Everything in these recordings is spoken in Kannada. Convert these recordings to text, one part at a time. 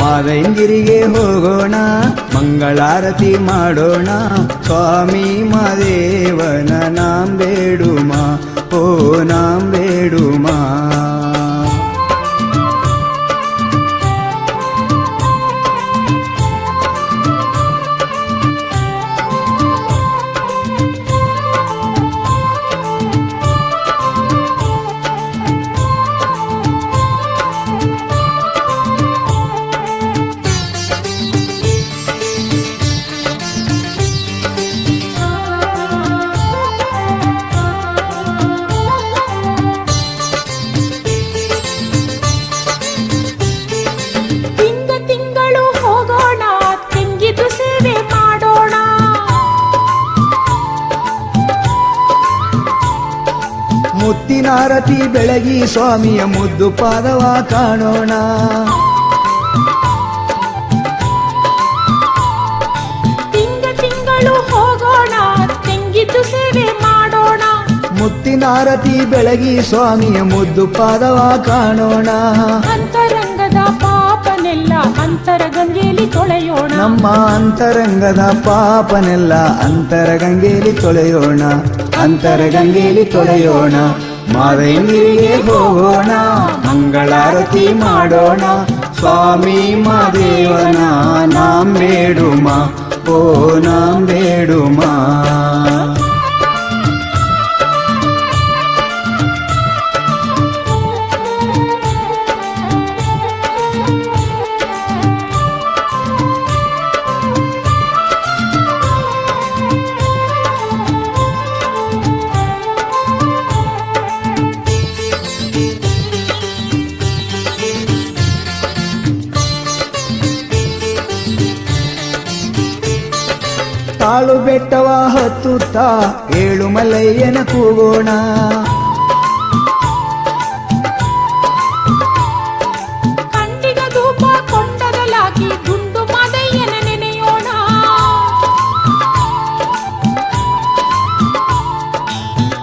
ಮಾದಂಗಿರಿಗೆ ಹೋಗೋಣ, ಮಂಗಳಾರತಿ ಮಾಡೋಣ, ಸ್ವಾಮಿ ಮಾದೇವನ ನಾಂ ಬೇಡುಮ, ಓ ನಾಂ ಬೇಡುಮ. ಮುತ್ತಿನಾರತಿ ಬೆಳಗಿ ಸ್ವಾಮಿಯ ಮುದ್ದು ಪಾದವ ಕಾಣೋಣ, ತಿಂಗಳು ಹೋಗೋಣ, ತೆಂಗಿದ್ದು ಸೇವೆ ಮಾಡೋಣ. ಮುತ್ತಿನಾರತಿ ಬೆಳಗಿ ಸ್ವಾಮಿಯ ಮುದ್ದು ಪಾದವ ಕಾಣೋಣ. ಅಂತರಂಗದ ಪಾಪನೆಲ್ಲ ಅಂತರಗಂಗೆಯಲ್ಲಿ ತೊಳೆಯೋಣ, ನಮ್ಮ ಅಂತರಂಗದ ಪಾಪನೆಲ್ಲ ಅಂತರಗಂಗೆಯಲ್ಲಿ ತೊಳೆಯೋಣ, ಅಂತರಗಂಗೆಯಲ್ಲಿ ತೊಳೆಯೋಣ. ಮಾದಂಗಿರಿಗೆ ಹೋಗೋಣ, ಮಂಗಳಾರತಿ ಮಾಡೋಣ, ಸ್ವಾಮಿ ಮಾದೇವನ ನಾಂ ಬೇಡುಮ, ಓ ನಾಂ ಬೇಡುಮ. ತಾಳು ಬೆಟ್ಟವ ಹತ್ತುತ್ತಾ ಏಳು ಮಲಯ್ಯನ ಕೂಗೋಣ, ಕಂಡಿಗ ಧೂಪ ಕೊಂಡದಲಾಗಿ ಗುಂಡು ಮಾದಯ್ಯನ ನೆನೆಯೋಣ.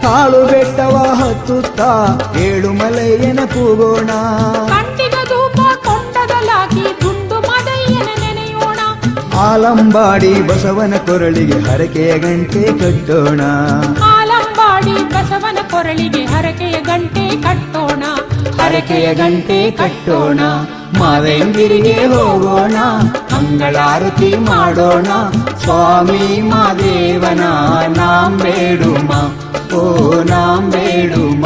ತಾಳು ಬೆಟ್ಟವ ಹತ್ತುತ್ತಾ ಏಳು ಮಲಯ್ಯನ ಕೂಗೋಣ, ಕಂಡಿಗ ಧೂಪ ಕೊಂಡದಲಾಗಿ ಗುಂಡು ಮಾದಯ್ಯನ ನೆನೆಯೋಣ. ಆಲಂಬಾಡಿ ಬಸವನ ಕೊರಳಿಗೆ ಹರಕೆಯ ಗಂಟೆ ಕಟ್ಟೋಣ, ಆಲಂಬಾಡಿ ಬಸವನ ಕೊರಳಿಗೆ ಹರಕೆಯ ಗಂಟೆ ಕಟ್ಟೋಣ, ಹರಕೆಯ ಗಂಟೆ ಕಟ್ಟೋಣ. ಮಾದಂಗಿರಿಗೆ ಹೋಗೋಣ, ಮಂಗಳಾರತಿ ಮಾಡೋಣ, ಸ್ವಾಮಿ ಮಾದೇವನ ನಾಂ ಬೇಡುಮ, ಓ ನಾಂ ಬೇಡುಮ.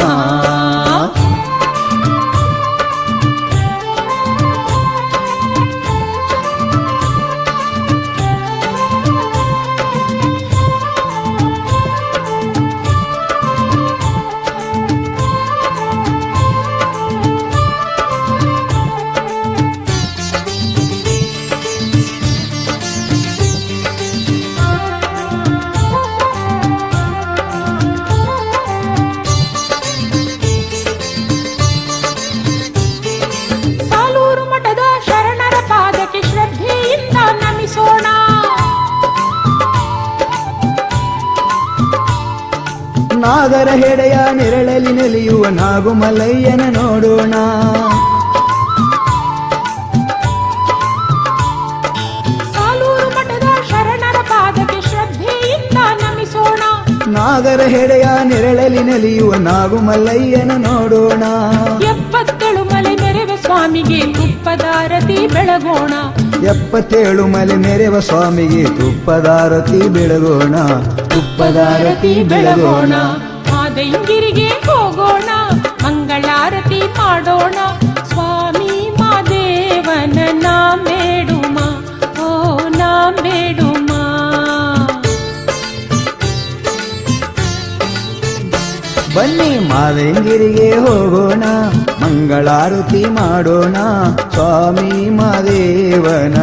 ನಾಗರ ಹೆಡೆಯ ನೆರಳಲ್ಲಿ ನೆಲೆಯುವ ನಾಗುಮಲಯ್ಯನ ನೋಡೋಣ, ಸಾಲೂರು ಮಠದ ಶರಣರ ಪಾದಕ್ಕೆ ಶ್ರದ್ಧೆಯಿಂದ ನಮಿಸೋಣ. ನಾಗರ ಹೆಡೆಯ ನೆರಳಲ್ಲಿ ನೆಲೆಯುವ ನಾಗುಮಲಯ್ಯನ ನೋಡೋಣ. 77 ಮಲೆ ಮೆರೆವ ಸ್ವಾಮಿಗೆ ತುಪ್ಪದಾರತಿ ಬೆಳಗೋಣ, 77 ಮಲೆ ಮೆರೆವ ಸ್ವಾಮಿಗೆ ತುಪ್ಪದಾರತಿ ಬೆಳಗೋಣ, ತುಪ್ಪದಾರತಿ ಬೆಳಗೋಣ. ಮಾದಂಗಿರಿಗೆ ಹೋಗೋಣ, ಮಂಗಳಾರತಿ ಮಾಡೋಣ, ಸ್ವಾಮಿ ಮಾದೇವನ ನಾಂ ಬೇಡುಮ, ಓ ನಾಂ ಬೇಡುಮ. ಬನ್ನಿ ಮಾದಂಗಿರಿಗೆ ಹೋಗೋಣ, ಮಂಗಳಾರತಿ ಮಾಡೋಣ, ಸ್ವಾಮಿ ಮಾದೇವನ